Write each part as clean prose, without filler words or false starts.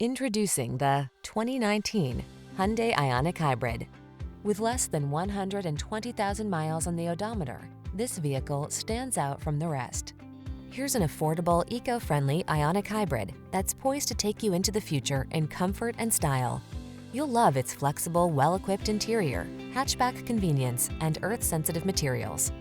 Introducing the 2019 Hyundai Ioniq Hybrid. With less than 120,000 miles on the odometer, this vehicle stands out from the rest. Here's an affordable, eco-friendly Ioniq Hybrid that's poised to take you into the future in comfort and style. You'll love its flexible, well-equipped interior, hatchback convenience, and earth-sensitive materials.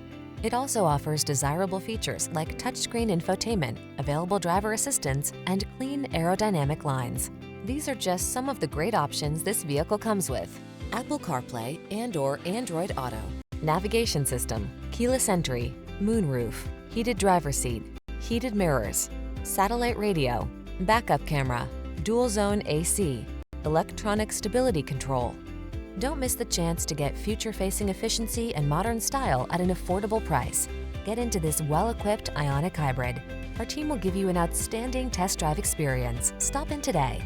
It also offers desirable features like touchscreen infotainment, available driver assistance, and clean aerodynamic lines. These are just some of the great options this vehicle comes with: Apple CarPlay and/or Android Auto, navigation system, keyless entry, moonroof, heated driver's seat, heated mirrors, satellite radio, backup camera, dual zone AC, electronic stability control. Don't miss the chance to get future-facing efficiency and modern style at an affordable price. Get into this well-equipped Ioniq Hybrid. Our team will give you an outstanding test drive experience. Stop in today.